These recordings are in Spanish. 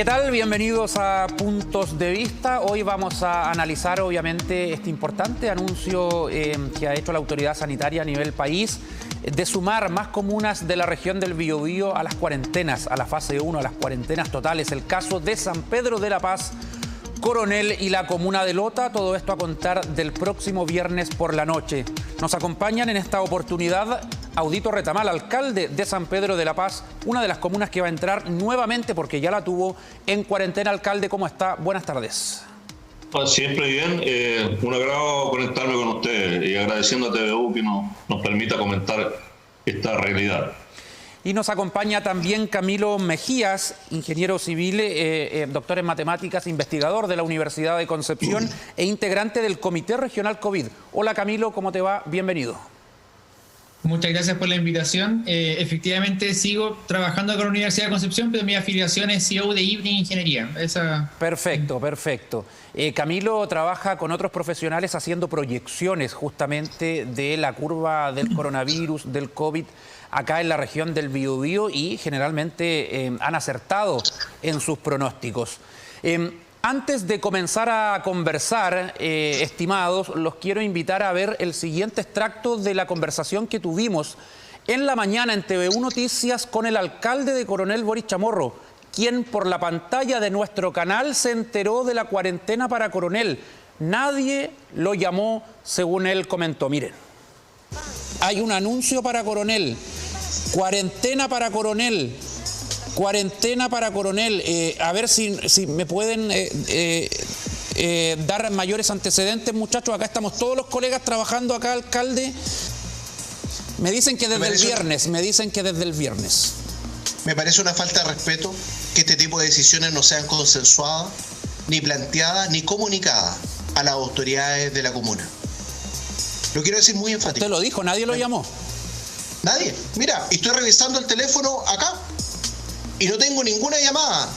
tal? Bienvenidos a Puntos de Vista. Hoy vamos a analizar obviamente este importante anuncio que ha hecho la autoridad sanitaria a nivel país de sumar más comunas de la región del Biobío a las cuarentenas, a la fase 1, a las cuarentenas totales. El caso de San Pedro de la Paz, Coronel y la comuna de Lota, todo esto a contar del próximo viernes por la noche. Nos acompañan en esta oportunidad Audito Retamal, alcalde de San Pedro de la Paz, una de las comunas que va a entrar nuevamente porque ya la tuvo en cuarentena. Alcalde, ¿cómo está? Buenas tardes. Siempre bien, un agrado conectarme con ustedes y agradeciendo a TVU que nos permita comentar esta realidad. Y nos acompaña también Camilo Mejías, ingeniero civil, doctor en matemáticas, investigador de la Universidad de Concepción e integrante del Comité Regional COVID. Hola Camilo, ¿cómo te va? Bienvenido. Muchas gracias por la invitación. Efectivamente sigo trabajando con la Universidad de Concepción, pero mi afiliación es CEO de Evening Ingeniería. Perfecto, perfecto. Camilo trabaja con otros profesionales haciendo proyecciones justamente de la curva del coronavirus, del COVID, acá en la región del Biobío y generalmente han acertado en sus pronósticos. Antes de comenzar a conversar, estimados, los quiero invitar a ver el siguiente extracto de la conversación que tuvimos en la mañana en TVU Noticias con el alcalde de Coronel, Boris Chamorro, quien por la pantalla de nuestro canal se enteró de la cuarentena para Coronel. Nadie lo llamó, según él comentó. Miren, hay un anuncio para Coronel, cuarentena para Coronel. Cuarentena para Coronel. A ver si me pueden dar mayores antecedentes, muchachos. Acá estamos todos los colegas trabajando acá, alcalde. Me dicen que desde el viernes, Me parece una falta de respeto que este tipo de decisiones no sean consensuadas, ni planteadas, ni comunicadas a las autoridades de la comuna. Lo quiero decir muy enfático. Usted lo dijo, nadie lo llamó. Nadie. Mira, estoy revisando el teléfono acá. Y no tengo ninguna llamada,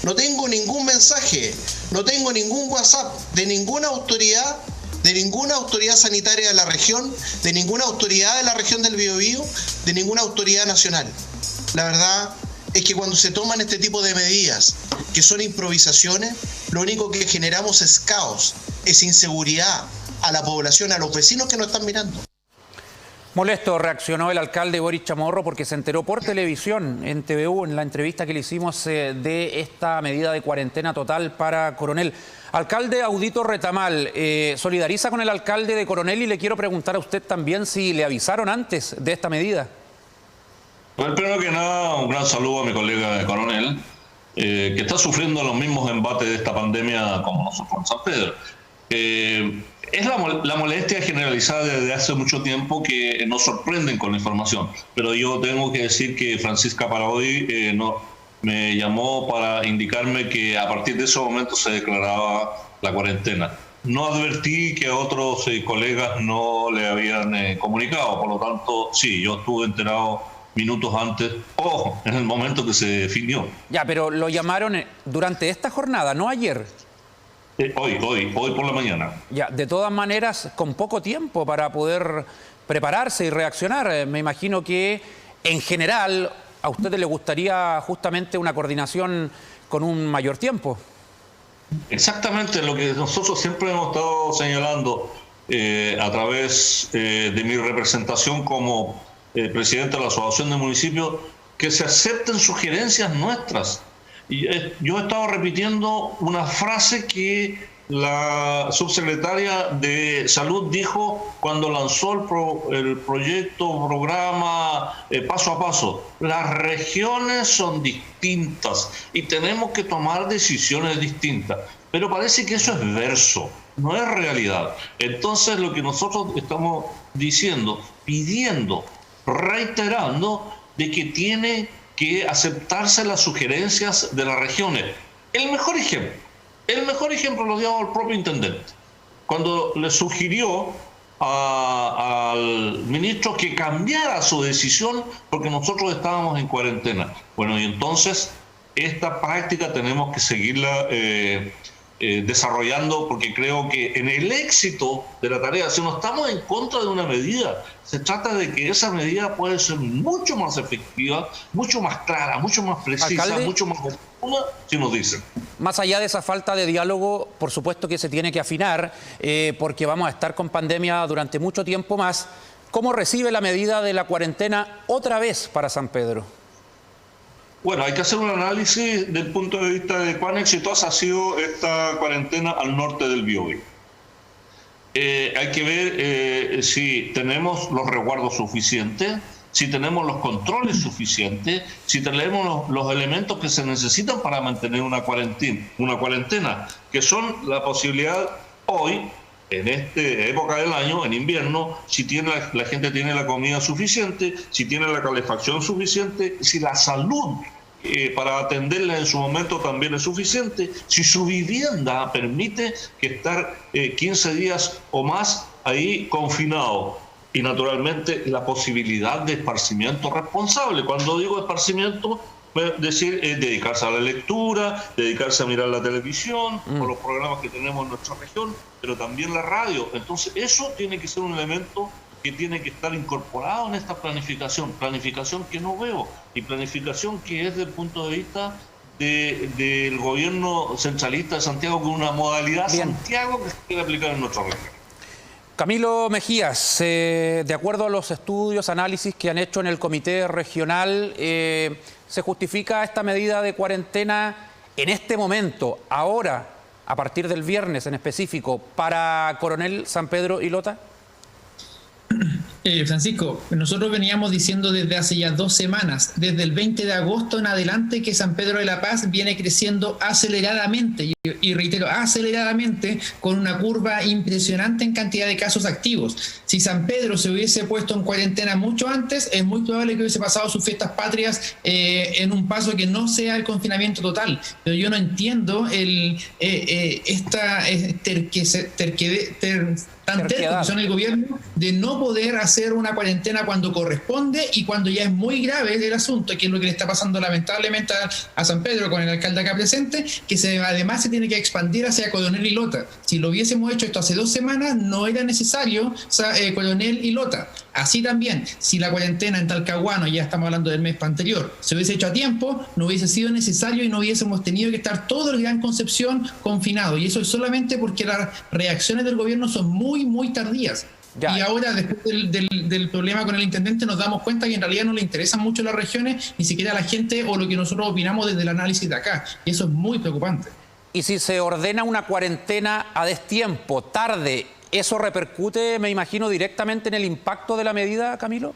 no tengo ningún mensaje, no tengo ningún WhatsApp de ninguna autoridad sanitaria de la región, de ninguna autoridad de la región del Biobío, de ninguna autoridad nacional. La verdad es que cuando se toman este tipo de medidas, que son improvisaciones, lo único que generamos es caos, es inseguridad a la población, a los vecinos que nos están mirando. Molesto reaccionó el alcalde Boris Chamorro porque se enteró por televisión en TVU, en la entrevista que le hicimos de esta medida de cuarentena total para Coronel. Alcalde Audito Retamal, solidariza con el alcalde de Coronel y le quiero preguntar a usted también si le avisaron antes de esta medida. Bueno, primero que nada, un gran saludo a mi colega de Coronel, que está sufriendo los mismos embates de esta pandemia como nosotros en San Pedro. Es la molestia generalizada desde hace mucho tiempo que nos sorprenden con la información. Pero yo tengo que decir que Francisca Parodi me llamó para indicarme que a partir de ese momento se declaraba la cuarentena. No advertí que a otros colegas no le habían comunicado. Por lo tanto, sí, yo estuve enterado minutos antes o en el momento que se definió. Ya, pero lo llamaron durante esta jornada, no ayer. Hoy por la mañana. Ya, de todas maneras, con poco tiempo para poder prepararse y reaccionar. Me imagino que, en general, a ustedes les gustaría justamente una coordinación con un mayor tiempo. Exactamente, lo que nosotros siempre hemos estado señalando a través de mi representación como presidente de la Asociación de Municipios, que se acepten sugerencias nuestras. Y yo he estado repitiendo una frase que la subsecretaria de Salud dijo cuando lanzó el programa Paso a Paso. Las regiones son distintas y tenemos que tomar decisiones distintas. Pero parece que eso es verso, no es realidad. Entonces lo que nosotros estamos diciendo, pidiendo, reiterando, de que tiene que aceptarse las sugerencias de las regiones. El mejor ejemplo lo dio el propio intendente, cuando le sugirió al ministro que cambiara su decisión porque nosotros estábamos en cuarentena. Bueno, y entonces esta práctica tenemos que seguirla desarrollando, porque creo que en el éxito de la tarea, si no estamos en contra de una medida, se trata de que esa medida puede ser mucho más efectiva, mucho más clara, mucho más precisa, alcalde, mucho más... si nos dicen. Más allá de esa falta de diálogo, por supuesto que se tiene que afinar, porque vamos a estar con pandemia durante mucho tiempo más. ¿Cómo recibe la medida de la cuarentena otra vez para San Pedro? Bueno, hay que hacer un análisis del punto de vista de cuán exitosa ha sido esta cuarentena al norte del Biobío. Hay que ver si tenemos los resguardos suficientes, si tenemos los controles suficientes, si tenemos los elementos que se necesitan para mantener una cuarentena, que son la posibilidad hoy, en esta época del año, en invierno, si la gente tiene la comida suficiente, si tiene la calefacción suficiente, si la salud para atenderla en su momento también es suficiente, si su vivienda permite que estar 15 días o más ahí confinado. Y naturalmente la posibilidad de esparcimiento responsable. Cuando digo esparcimiento, decir dedicarse a la lectura, dedicarse a mirar la televisión, o los programas que tenemos en nuestra región, pero también la radio. Entonces eso tiene que ser un elemento que tiene que estar incorporado en esta planificación que no veo, y planificación que es desde el punto de vista del gobierno centralista de Santiago, con una modalidad Santiago que se quiere aplicar en nuestra región. Camilo Mejías, de acuerdo a los estudios, análisis que han hecho en el comité regional, ¿se justifica esta medida de cuarentena en este momento, ahora, a partir del viernes en específico, para Coronel, San Pedro y Lota? Francisco, nosotros veníamos diciendo desde hace ya 2 semanas, desde el 20 de agosto en adelante, que San Pedro de la Paz viene creciendo aceleradamente, y reitero, aceleradamente, con una curva impresionante en cantidad de casos activos. Si San Pedro se hubiese puesto en cuarentena mucho antes, es muy probable que hubiese pasado sus fiestas patrias en un paso que no sea el confinamiento total. Pero yo no entiendo esta tan tercos que son el gobierno de no poder hacer una cuarentena cuando corresponde y cuando ya es muy grave el asunto, que es lo que le está pasando lamentablemente a San Pedro con el alcalde acá presente, que además se tiene que expandir hacia Coronel y Lota. Si lo hubiésemos hecho esto hace 2 semanas, no era necesario Coronel y Lota. Así también, si la cuarentena en Talcahuano, ya estamos hablando del mes anterior, se hubiese hecho a tiempo, no hubiese sido necesario y no hubiésemos tenido que estar todo el Gran Concepción confinado. Y eso es solamente porque las reacciones del gobierno son muy tardías. Ya. Y ahora, después del problema con el intendente, nos damos cuenta que en realidad no le interesan mucho las regiones, ni siquiera a la gente, o lo que nosotros opinamos desde el análisis de acá. Y eso es muy preocupante. Y si se ordena una cuarentena a destiempo, tarde, ¿eso repercute, me imagino, directamente en el impacto de la medida, Camilo?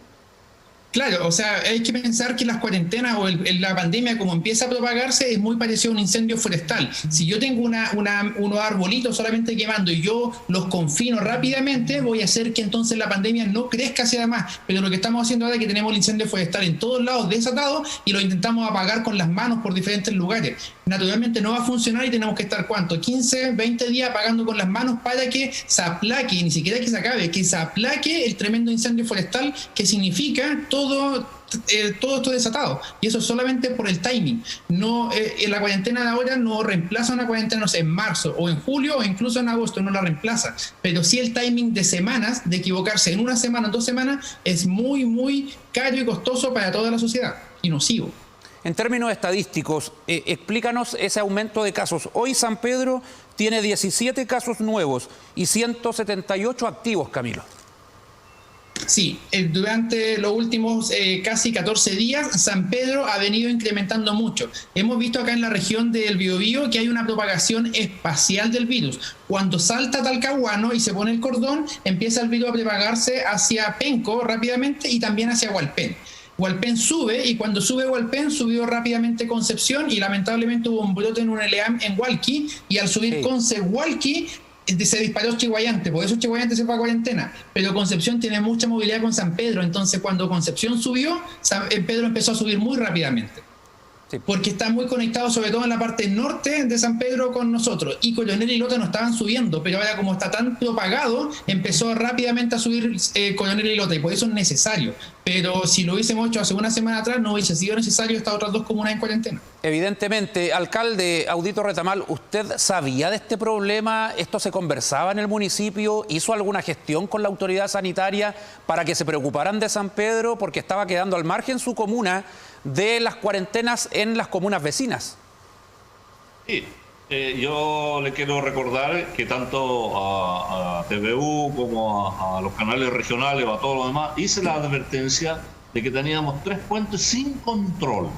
Claro, o sea, hay que pensar que las cuarentenas o la pandemia, como empieza a propagarse, es muy parecido a un incendio forestal. Si yo tengo unos arbolitos solamente quemando y yo los confino rápidamente, voy a hacer que entonces la pandemia no crezca hacia más. Pero lo que estamos haciendo ahora es que tenemos el incendio forestal en todos lados desatado y lo intentamos apagar con las manos por diferentes lugares. Naturalmente no va a funcionar y tenemos que estar, ¿cuánto? 15, 20 días apagando con las manos para que se aplaque, ni siquiera que se acabe, que se aplaque el tremendo incendio forestal, que significa todo esto desatado. Y eso solamente por el timing. No, la cuarentena de ahora no reemplaza una cuarentena, no sé, en marzo o en julio o incluso en agosto, no la reemplaza. Pero sí el timing de semanas, de equivocarse en una semana o 2 semanas, es muy caro y costoso para toda la sociedad y nocivo. En términos estadísticos, explícanos ese aumento de casos. Hoy San Pedro tiene 17 casos nuevos y 178 activos, Camilo. Sí, durante los últimos casi 14 días, San Pedro ha venido incrementando mucho. Hemos visto acá en la región del Biobío que hay una propagación espacial del virus. Cuando salta Talcahuano y se pone el cordón, empieza el virus a propagarse hacia Penco rápidamente y también hacia Hualpén. Hualpén sube y cuando sube Hualpén subió rápidamente Concepción y lamentablemente hubo un brote en un ELEAM en Hualqui y al subir Conce-Hualqui se disparó Chihuayante, por eso Chihuayante se fue a cuarentena, pero Concepción tiene mucha movilidad con San Pedro, entonces cuando Concepción subió, San Pedro empezó a subir muy rápidamente. Sí. Porque está muy conectado sobre todo en la parte norte de San Pedro con nosotros, y Coronel y Lota no estaban subiendo, pero ahora como está tan propagado, empezó rápidamente a subir Coronel y Lota, y por eso es necesario. Pero si lo hubiésemos hecho hace una semana atrás, no hubiese sido necesario estas otras 2 comunas en cuarentena. Evidentemente. Alcalde Audito Retamal, ¿usted sabía de este problema? ¿Esto se conversaba en el municipio? ¿Hizo alguna gestión con la autoridad sanitaria para que se preocuparan de San Pedro? Porque estaba quedando al margen su comuna de las cuarentenas en las comunas vecinas. Sí, yo le quiero recordar que tanto a TVU como a los canales regionales o a todos los demás, hice la advertencia de que teníamos 3 puentes sin control.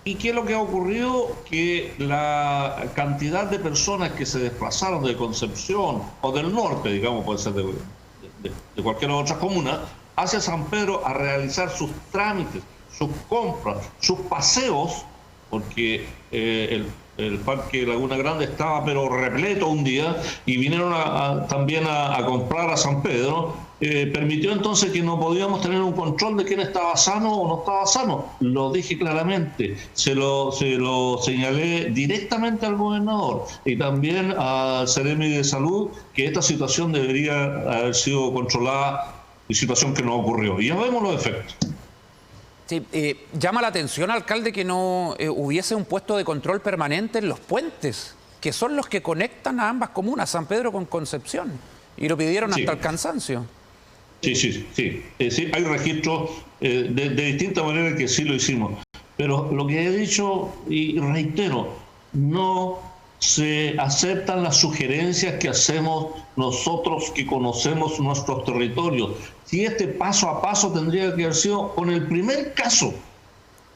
¿Y qué es lo que ha ocurrido? Que la cantidad de personas que se desplazaron de Concepción o del norte, digamos, puede ser de cualquier otra comuna, hacia San Pedro a realizar sus trámites, sus compras, sus paseos, porque el Parque Laguna Grande estaba pero repleto un día y vinieron también a comprar a San Pedro, permitió entonces que no podíamos tener un control de quién estaba sano o no estaba sano. Lo dije claramente, se lo señalé directamente al gobernador y también al Seremi de Salud que esta situación debería haber sido controlada, y situación que no ocurrió. Y ya vemos los efectos. Sí, llama la atención, alcalde, que no hubiese un puesto de control permanente en los puentes, que son los que conectan a ambas comunas, San Pedro con Concepción, y lo pidieron hasta el cansancio. Sí, hay registros de distintas maneras que sí lo hicimos, pero lo que he dicho y reitero, no se aceptan las sugerencias que hacemos nosotros que conocemos nuestros territorios. Si este paso a paso tendría que haber sido con el primer caso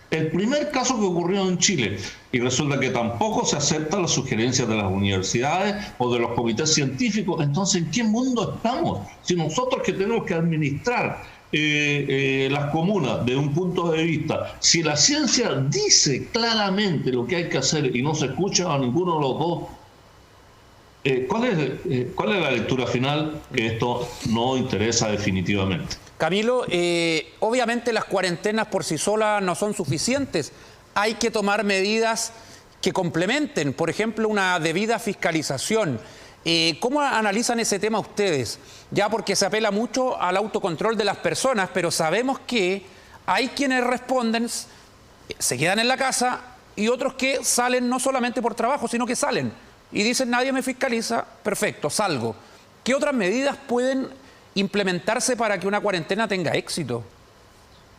que ocurrió en Chile, y resulta que tampoco se aceptan las sugerencias de las universidades o de los comités científicos. Entonces, ¿en qué mundo estamos? Si nosotros que tenemos que administrar las comunas de un punto de vista, si la ciencia dice claramente lo que hay que hacer y no se escucha a ninguno de los dos, ¿cuál es la lectura final? Que esto no interesa definitivamente. Camilo, obviamente las cuarentenas por sí solas no son suficientes. Hay que tomar medidas que complementen, por ejemplo, una debida fiscalización. ¿Cómo analizan ese tema ustedes? Ya porque se apela mucho al autocontrol de las personas, pero sabemos que hay quienes responden, se quedan en la casa, y otros que salen no solamente por trabajo, sino que salen y dicen nadie me fiscaliza, perfecto, salgo. ¿Qué otras medidas pueden implementarse para que una cuarentena tenga éxito?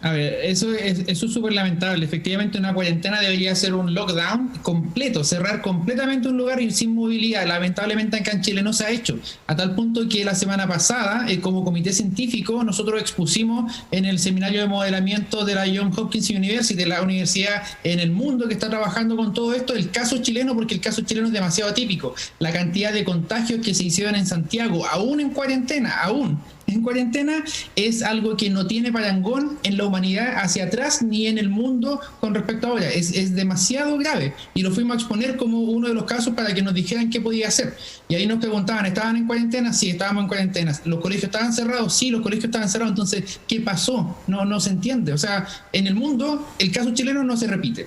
A ver, eso es súper lamentable. Efectivamente, una cuarentena debería ser un lockdown completo, cerrar completamente un lugar y sin movilidad. Lamentablemente acá en Chile no se ha hecho, a tal punto que la semana pasada, como comité científico, nosotros expusimos en el seminario de modelamiento de la Johns Hopkins University, la universidad en el mundo que está trabajando con todo esto, el caso chileno, porque el caso chileno es demasiado atípico. La cantidad de contagios que se hicieron en Santiago, aún en cuarentena, es algo que no tiene parangón en la humanidad hacia atrás ni en el mundo con respecto a ahora. Es demasiado grave y lo fuimos a exponer como uno de los casos para que nos dijeran qué podía hacer. Y ahí nos preguntaban, ¿estaban en cuarentena? Sí, estábamos en cuarentena. ¿Los colegios estaban cerrados? Sí, los colegios estaban cerrados. Entonces, ¿qué pasó? No se entiende. O sea, en el mundo el caso chileno no se repite.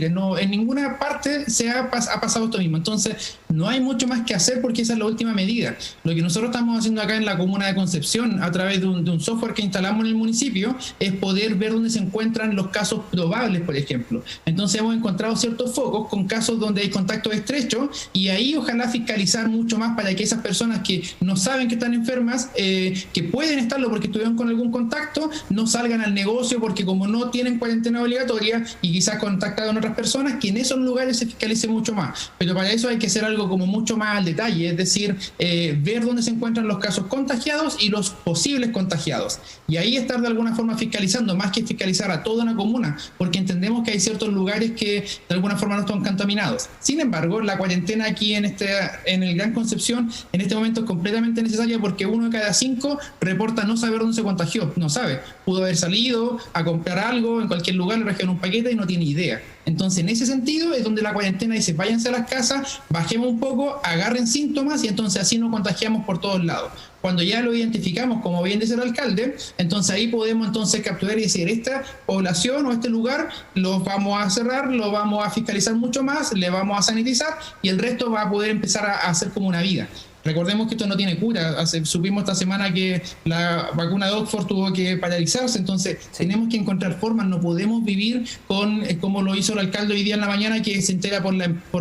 No, en ninguna parte ha pasado esto mismo. Entonces, no hay mucho más que hacer porque esa es la última medida. Lo que nosotros estamos haciendo acá en la comuna de Concepción, a través de un software que instalamos en el municipio, es poder ver dónde se encuentran los casos probables, por ejemplo. Entonces hemos encontrado ciertos focos con casos donde hay contactos estrechos, y ahí ojalá fiscalizar mucho más para que esas personas que no saben que están enfermas, que pueden estarlo porque estuvieron con algún contacto, no salgan al negocio porque como no tienen cuarentena obligatoria y quizás contactan con otras personas, que en esos lugares se fiscalice mucho más. Pero para eso hay que hacer algo como mucho más al detalle, es decir, ver dónde se encuentran los casos contagiados y los posibles contagiados. Y ahí estar de alguna forma fiscalizando, más que fiscalizar a toda una comuna, porque entendemos que hay ciertos lugares que de alguna forma no están contaminados. Sin embargo, la cuarentena aquí en el Gran Concepción en este momento es completamente necesaria, porque 1 de cada 5 reporta no saber dónde se contagió, no sabe. Pudo haber salido a comprar algo en cualquier lugar, le trajeron un paquete y no tiene idea. Entonces, en ese sentido es donde la cuarentena dice, váyanse a las casas, bajemos un poco, agarren síntomas y entonces así nos contagiamos por todos lados. Cuando ya lo identificamos, como bien dice el alcalde, entonces ahí podemos entonces capturar y decir, esta población o este lugar lo vamos a cerrar, lo vamos a fiscalizar mucho más, le vamos a sanitizar y el resto va a poder empezar a hacer como una vida. Recordemos que esto no tiene cura. Supimos esta semana que la vacuna de Oxford tuvo que paralizarse, entonces tenemos que encontrar formas, no podemos vivir con, como lo hizo el alcalde hoy día en la mañana, que se entera por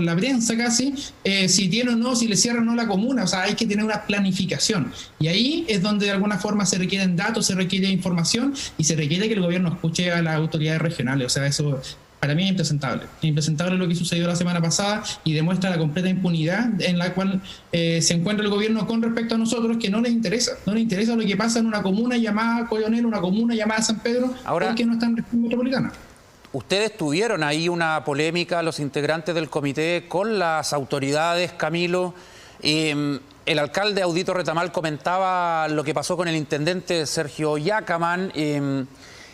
la prensa casi, si tiene o no, si le cierran o no la comuna. O sea, hay que tener una planificación. Y ahí es donde de alguna forma se requieren datos, se requiere información y se requiere que el gobierno escuche a las autoridades regionales. O sea, eso Para mí es impresentable lo que sucedió la semana pasada y demuestra la completa impunidad en la cual se encuentra el gobierno con respecto a nosotros, que no les interesa lo que pasa en una comuna llamada Coyonel, una comuna llamada San Pedro, ahora, porque no está en región metropolitana. Ustedes tuvieron ahí una polémica, los integrantes del comité, con las autoridades, Camilo. El alcalde Audito Retamal comentaba lo que pasó con el intendente Sergio Yacaman.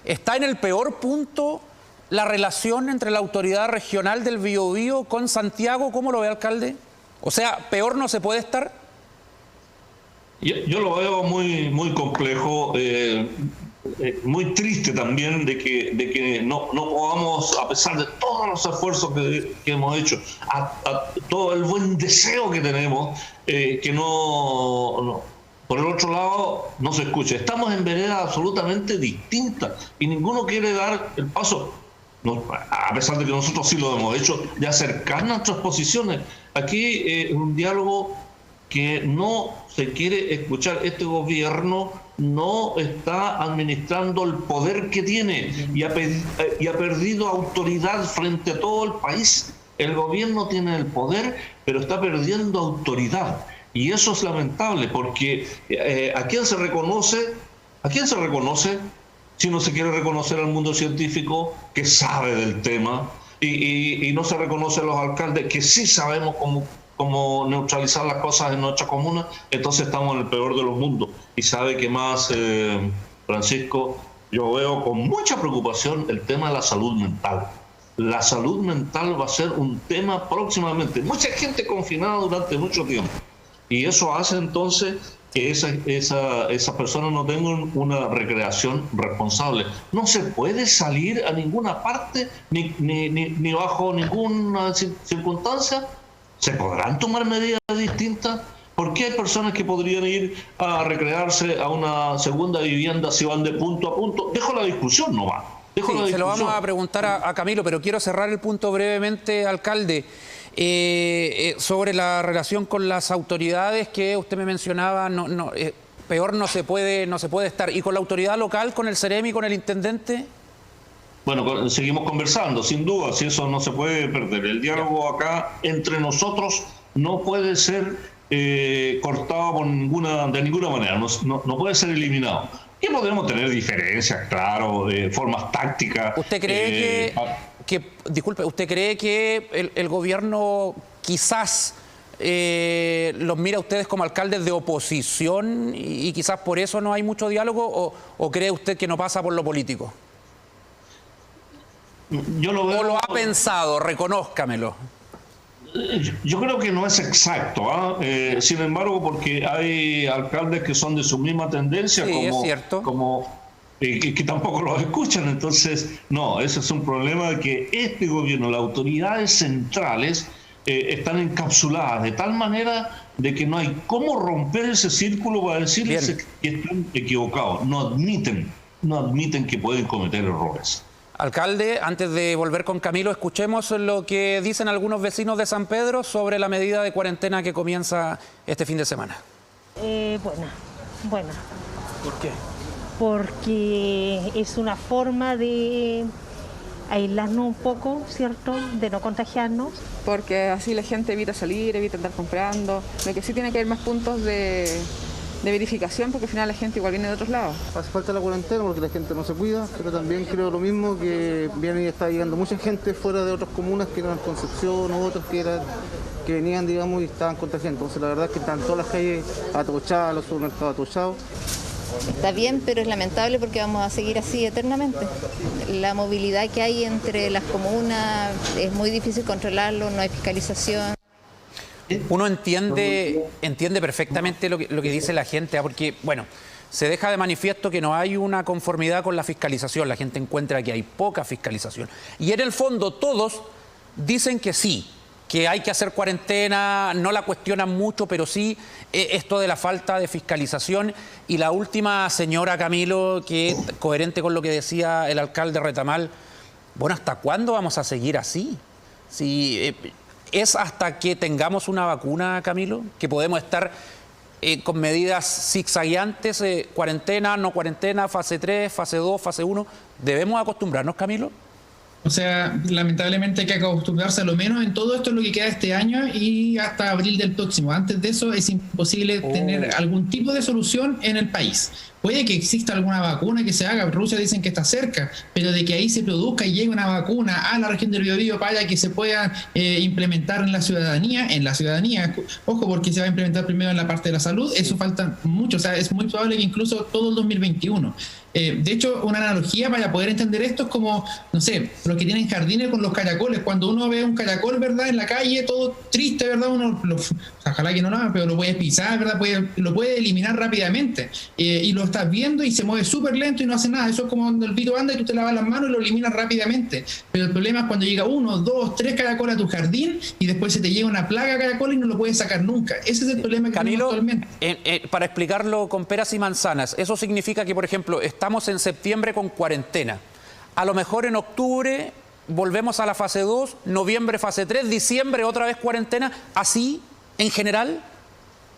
¿Está en el peor punto la relación entre la autoridad regional del Biobío con Santiago? ¿Cómo lo ve, alcalde? O sea, ¿peor no se puede estar? Yo lo veo muy complejo, muy triste también de que no podamos, a pesar de todos los esfuerzos que hemos hecho, a todo el buen deseo que tenemos, que no por el otro lado no se escucha. Estamos en veredas absolutamente distintas y ninguno quiere dar el paso. No, a pesar de que nosotros sí lo hemos hecho, de acercar nuestras posiciones. Aquí es un diálogo que no se quiere escuchar. Este gobierno no está administrando el poder que tiene y ha perdido autoridad frente a todo el país. El gobierno tiene el poder, pero está perdiendo autoridad. Y eso es lamentable, porque ¿a quién se reconoce? ¿A quién se reconoce? Si no se quiere reconocer al mundo científico que sabe del tema y no se reconoce a los alcaldes que sí sabemos cómo neutralizar las cosas en nuestra comuna, entonces estamos en el peor de los mundos. Y sabe que más, Francisco, yo veo con mucha preocupación el tema de la salud mental. La salud mental va a ser un tema próximamente. Mucha gente confinada durante mucho tiempo. Y eso hace entonces que esas personas no tengan una recreación responsable. No se puede salir a ninguna parte, ni bajo ninguna circunstancia. ¿Se podrán tomar medidas distintas? ¿Por qué hay personas que podrían ir a recrearse a una segunda vivienda si van de punto a punto? Dejo la discusión nomás. Se lo vamos a preguntar a Camilo, pero quiero cerrar el punto brevemente, alcalde. Sobre la relación con las autoridades que usted me mencionaba, peor no se puede estar. ¿Y con la autoridad local, con el Ceremi, con el intendente? Bueno, seguimos conversando, sin duda, si eso no se puede perder. El diálogo acá entre nosotros no puede ser cortado de ninguna manera, no puede ser eliminado. Y podemos tener diferencias, claro, de formas tácticas. ¿Usted cree disculpe, ¿usted cree que el gobierno quizás los mira a ustedes como alcaldes de oposición y quizás por eso no hay mucho diálogo? ¿O cree usted que no pasa por lo político? Yo lo veo... ¿O lo ha pensado? Reconózcamelo. Yo creo que no es exacto, sin embargo, porque hay alcaldes que son de su misma tendencia, sí, es cierto, que tampoco los escuchan. Entonces, no, ese es un problema de que este gobierno, las autoridades centrales, están encapsuladas de tal manera de que no hay cómo romper ese círculo para decirles que están equivocados. No admiten que pueden cometer errores. Alcalde, antes de volver con Camilo, escuchemos lo que dicen algunos vecinos de San Pedro sobre la medida de cuarentena que comienza este fin de semana. Buena. ¿Por qué? Porque es una forma de aislarnos un poco, ¿cierto? De no contagiarnos. Porque así la gente evita salir, evita andar comprando. Lo que sí tiene que haber más puntos de verificación, porque al final la gente igual viene de otros lados. Hace falta la cuarentena porque la gente no se cuida, pero también creo lo mismo, que viene y está llegando mucha gente fuera de otras comunas que eran Concepción u otros que venían, digamos, y estaban contagiando. Entonces la verdad es que están todas las calles atochadas, los supermercados atochados. Está bien, pero es lamentable porque vamos a seguir así eternamente. La movilidad que hay entre las comunas es muy difícil controlarlo, no hay fiscalización. Uno entiende perfectamente lo que dice la gente, porque, bueno, se deja de manifiesto que no hay una conformidad con la fiscalización. La gente encuentra que hay poca fiscalización. Y en el fondo todos dicen que sí, que hay que hacer cuarentena, no la cuestionan mucho, pero sí esto de la falta de fiscalización. Y la última, señora Camilo, que coherente con lo que decía el alcalde Retamal, bueno, ¿hasta cuándo vamos a seguir así? Si... ¿Es hasta que tengamos una vacuna, Camilo, que podemos estar con medidas zigzagueantes, cuarentena, no cuarentena, fase 3, fase 2, fase 1? ¿Debemos acostumbrarnos, Camilo? O sea, lamentablemente hay que acostumbrarse a lo menos en todo esto es lo que queda este año y hasta abril del próximo. Antes de eso es imposible tener algún tipo de solución en el país. Puede que exista alguna vacuna que se haga, Rusia dicen que está cerca, pero de que ahí se produzca y llegue una vacuna a la región del Biobío para que se pueda implementar en la ciudadanía, ojo, porque se va a implementar primero en la parte de la salud, eso falta mucho, o sea, es muy probable que incluso todo el 2021. De hecho, una analogía para poder entender esto es como, no sé, los que tienen jardines con los caracoles. Cuando uno ve un caracol, ¿verdad?, en la calle, todo triste, ¿verdad?, ojalá que no lo haga, pero lo puedes pisar, ¿verdad?, lo puede eliminar rápidamente. Y lo estás viendo y se mueve súper lento y no hace nada. Eso es como cuando el pito anda y tú te lavas las manos y lo eliminas rápidamente. Pero el problema es cuando llega 1, 2, 3 caracoles a tu jardín y después se te llega una plaga de caracoles y no lo puedes sacar nunca. Ese es el problema que Camilo, tenemos actualmente. Para explicarlo con peras y manzanas, eso significa que, por ejemplo, estamos en septiembre con cuarentena. A lo mejor en octubre volvemos a la fase 2, noviembre fase 3, diciembre otra vez cuarentena, así en general.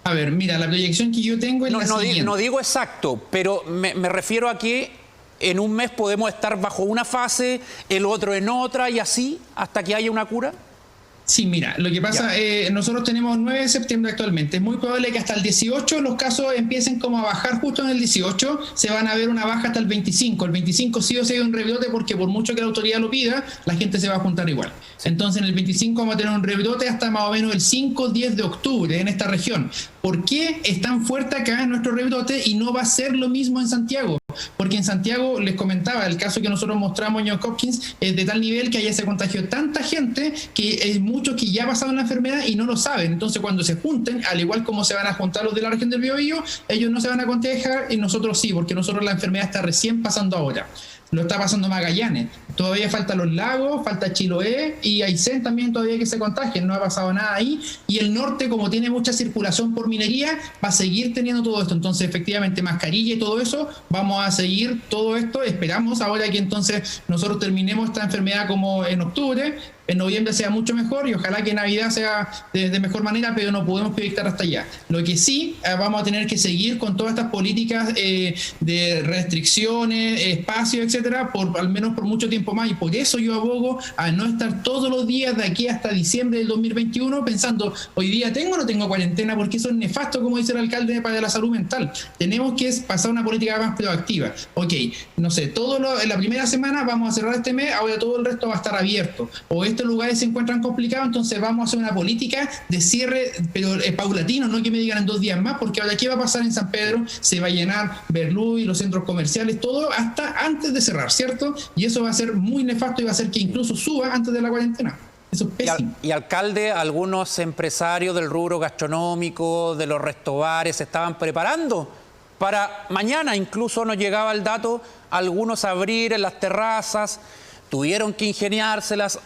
A ver, mira, la proyección que yo tengo es la siguiente. No digo exacto, pero me refiero a que en un mes podemos estar bajo una fase, el otro en otra y así hasta que haya una cura. Sí, mira, lo que pasa, nosotros tenemos 9 de septiembre actualmente. Es muy probable que hasta el 18 los casos empiecen como a bajar justo en el 18. Se van a ver una baja hasta el 25. El 25 sí o sí hay un rebrote porque por mucho que la autoridad lo pida, la gente se va a juntar igual. Entonces en el 25 vamos a tener un rebrote hasta más o menos el 5-10 de octubre en esta región. ¿Por qué es tan fuerte acá nuestro rebrote y no va a ser lo mismo en Santiago? Porque en Santiago, les comentaba, el caso que nosotros mostramos en Johns Hopkins es de tal nivel que allá se contagió tanta gente que hay muchos que ya pasaron la enfermedad y no lo saben. Entonces cuando se junten, al igual como se van a juntar los de la región del Biobío, ellos no se van a contagiar y nosotros sí, porque nosotros la enfermedad está recién pasando ahora. Lo está pasando Magallanes. Todavía falta Los Lagos, falta Chiloé y Aysén también todavía que se contagien. No ha pasado nada ahí. Y el norte, como tiene mucha circulación por minería, va a seguir teniendo todo esto. Entonces, efectivamente, mascarilla y todo eso, vamos a seguir todo esto. Esperamos ahora que entonces nosotros terminemos esta enfermedad como en octubre. En noviembre sea mucho mejor y ojalá que Navidad sea de mejor manera, pero no podemos proyectar hasta allá. Lo que sí, vamos a tener que seguir con todas estas políticas de restricciones, espacios, etcétera, al menos por mucho tiempo más. Y por eso yo abogo a no estar todos los días de aquí hasta diciembre del 2021 pensando, hoy día tengo o no tengo cuarentena, porque eso es nefasto, como dice el alcalde, para la salud mental. Tenemos que pasar una política más proactiva. Ok, no sé, en la primera semana vamos a cerrar este mes, ahora todo el resto va a estar abierto. O estos lugares se encuentran complicados, entonces vamos a hacer una política de cierre, pero paulatino, no que me digan en 2 días más, porque ahora ¿qué va a pasar en San Pedro? Se va a llenar Berlú y los centros comerciales, todo hasta antes de cerrar, ¿cierto? Y eso va a ser muy nefasto y va a hacer que incluso suba antes de la cuarentena. Eso es pésimo. Y alcalde, algunos empresarios del rubro gastronómico, de los restobares, se estaban preparando para mañana, incluso nos llegaba el dato, algunos abrir en las terrazas, tuvieron que ingeniárselas.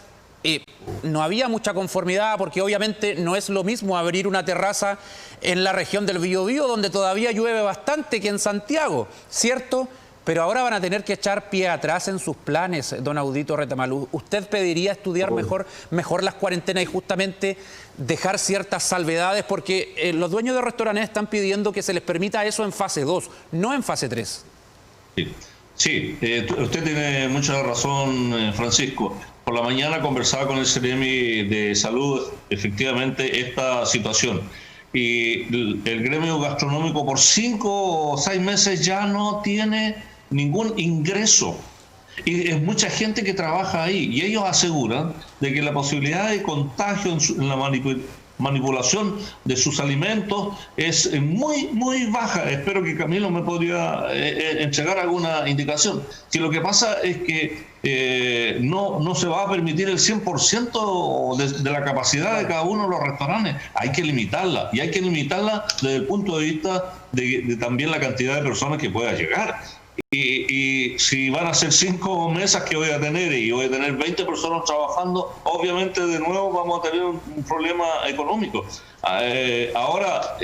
No había mucha conformidad porque obviamente no es lo mismo abrir una terraza en la región del Biobío, donde todavía llueve bastante, que en Santiago, ¿cierto? Pero ahora van a tener que echar pie atrás en sus planes, don Audito Retamalú. ¿Usted pediría estudiar mejor las cuarentenas y justamente dejar ciertas salvedades? Porque los dueños de restaurantes están pidiendo que se les permita eso en fase 2, no en fase 3. Sí, usted tiene mucha razón, Francisco. Por la mañana conversaba con el CEREMI de Salud, efectivamente, esta situación. Y el gremio gastronómico por 5 o 6 meses ya no tiene ningún ingreso. Y es mucha gente que trabaja ahí. Y ellos aseguran de que la posibilidad de contagio en la manipulación de sus alimentos es muy, muy baja. Espero que Camilo me podría entregar alguna indicación. Si lo que pasa es que no se va a permitir el 100% de la capacidad de cada uno de los restaurantes. Hay que limitarla, y hay que limitarla desde el punto de vista de también la cantidad de personas que pueda llegar. Y si van a ser 5 mesas que voy a tener y voy a tener 20 personas trabajando, obviamente de nuevo vamos a tener un problema económico. Ahora,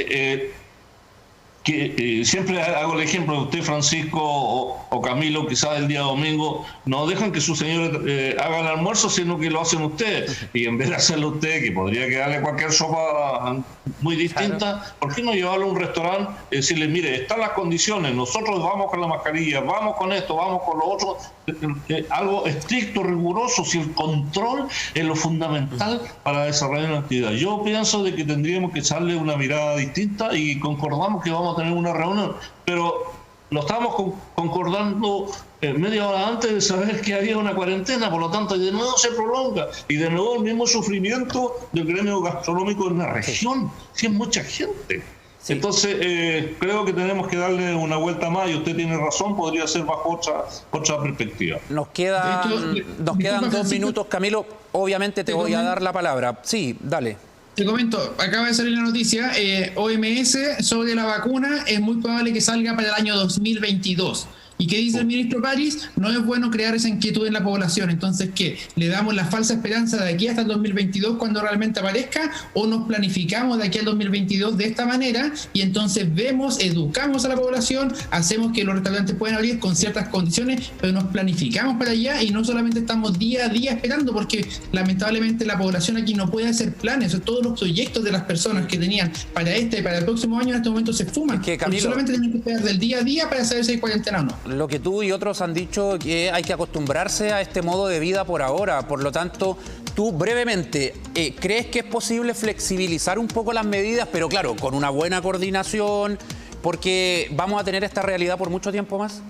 que siempre hago el ejemplo de usted, Francisco, o Camilo, quizás el día domingo, no dejan que su señor haga el almuerzo, sino que lo hacen ustedes. Y en vez de hacerlo usted, que podría quedarle cualquier sopa muy distinta, ¿por qué no llevarlo a un restaurante y decirle, mire, están las condiciones, nosotros vamos con la mascarilla, vamos con esto, vamos con lo otro, algo estricto, riguroso, si el control es lo fundamental para desarrollar una actividad? Yo pienso de que tendríamos que echarle una mirada distinta y concordamos que vamos a tener una reunión, pero lo estábamos concordando media hora antes de saber que había una cuarentena, por lo tanto de nuevo se prolonga y de nuevo el mismo sufrimiento del gremio gastronómico en la región, si es mucha gente. Sí. Entonces creo que tenemos que darle una vuelta más y usted tiene razón, podría ser bajo otra perspectiva. Nos quedan 2 minutos, Camilo, obviamente te voy a dar la palabra. Sí, dale. Te comento, acaba de salir la noticia, OMS sobre la vacuna, es muy probable que salga para el año 2022. ¿Y qué dice el ministro París? No es bueno crear esa inquietud en la población. Entonces, ¿qué? ¿Le damos la falsa esperanza de aquí hasta el 2022 cuando realmente aparezca? ¿O nos planificamos de aquí al 2022 de esta manera? Y entonces vemos, educamos a la población, hacemos que los restaurantes puedan abrir con ciertas condiciones, pero nos planificamos para allá y no solamente estamos día a día esperando, porque lamentablemente la población aquí no puede hacer planes. O sea, todos los proyectos de las personas que tenían para este y para el próximo año en este momento se fuman. Camilo, porque solamente tienen que esperar del día a día para saber si hay cuarentena o no. Lo que tú y otros han dicho que hay que acostumbrarse a este modo de vida por ahora. Por lo tanto, tú brevemente, ¿crees que es posible flexibilizar un poco las medidas? Pero claro, con una buena coordinación, porque vamos a tener esta realidad por mucho tiempo más.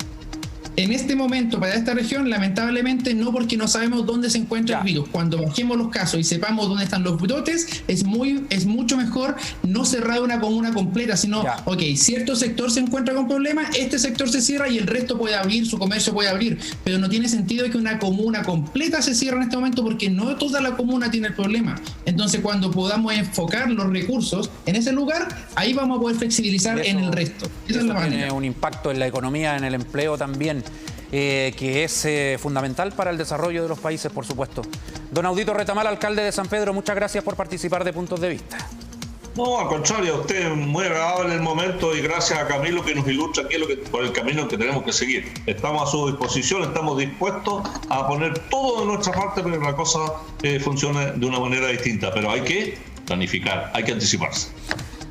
En este momento, para esta región, lamentablemente no, porque no sabemos dónde se encuentra el virus. Cuando bajemos los casos y sepamos dónde están los brotes, es mucho mejor no cerrar una comuna completa, sino, ok, cierto sector se encuentra con problemas, este sector se cierra y el resto puede abrir, su comercio puede abrir. Pero no tiene sentido que una comuna completa se cierre en este momento, porque no toda la comuna tiene el problema. Entonces, cuando podamos enfocar los recursos en ese lugar, ahí vamos a poder flexibilizar en el resto. Esa es la manera. Tiene un impacto en la economía, en el empleo también. Que es fundamental para el desarrollo de los países, por supuesto. Don Audito Retamal, alcalde de San Pedro, muchas gracias por participar de Puntos de Vista. No, al contrario, a usted muy agradable el momento y gracias a Camilo que nos ilustra aquí por el camino que tenemos que seguir. Estamos a su disposición, estamos dispuestos a poner todo de nuestra parte para que la cosa funcione de una manera distinta, pero hay que planificar, hay que anticiparse.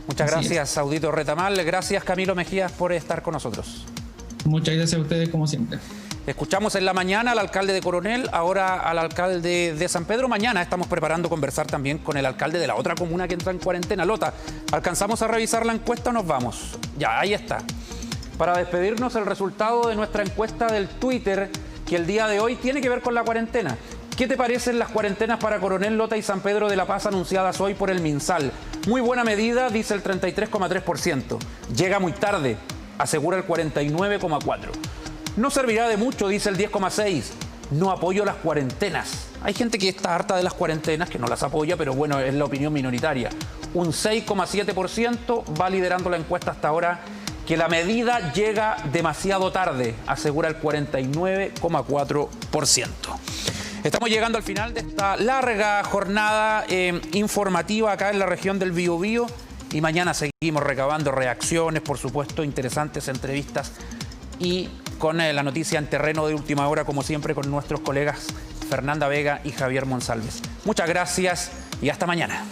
Muchas gracias, Audito Retamal. Gracias, Camilo Mejías, por estar con nosotros. Muchas gracias a ustedes, como siempre. Escuchamos en la mañana al alcalde de Coronel, ahora al alcalde de San Pedro. Mañana estamos preparando conversar también con el alcalde de la otra comuna que entra en cuarentena. Lota, ¿alcanzamos a revisar la encuesta o nos vamos? Ya, ahí está. Para despedirnos, el resultado de nuestra encuesta del Twitter, que el día de hoy tiene que ver con la cuarentena. ¿Qué te parecen las cuarentenas para Coronel, Lota y San Pedro de la Paz anunciadas hoy por el MinSal? Muy buena medida, dice el 33,3%. Llega muy tarde, asegura el 49,4%. No servirá de mucho, dice el 10,6%. No apoyo las cuarentenas. Hay gente que está harta de las cuarentenas, que no las apoya, pero bueno, es la opinión minoritaria. Un 6,7% va liderando la encuesta hasta ahora, que la medida llega demasiado tarde, asegura el 49,4%. Estamos llegando al final de esta larga jornada informativa acá en la región del Biobío. Y mañana seguimos recabando reacciones, por supuesto, interesantes entrevistas y con la noticia en terreno de última hora, como siempre, con nuestros colegas Fernanda Vega y Javier Monsalves. Muchas gracias y hasta mañana.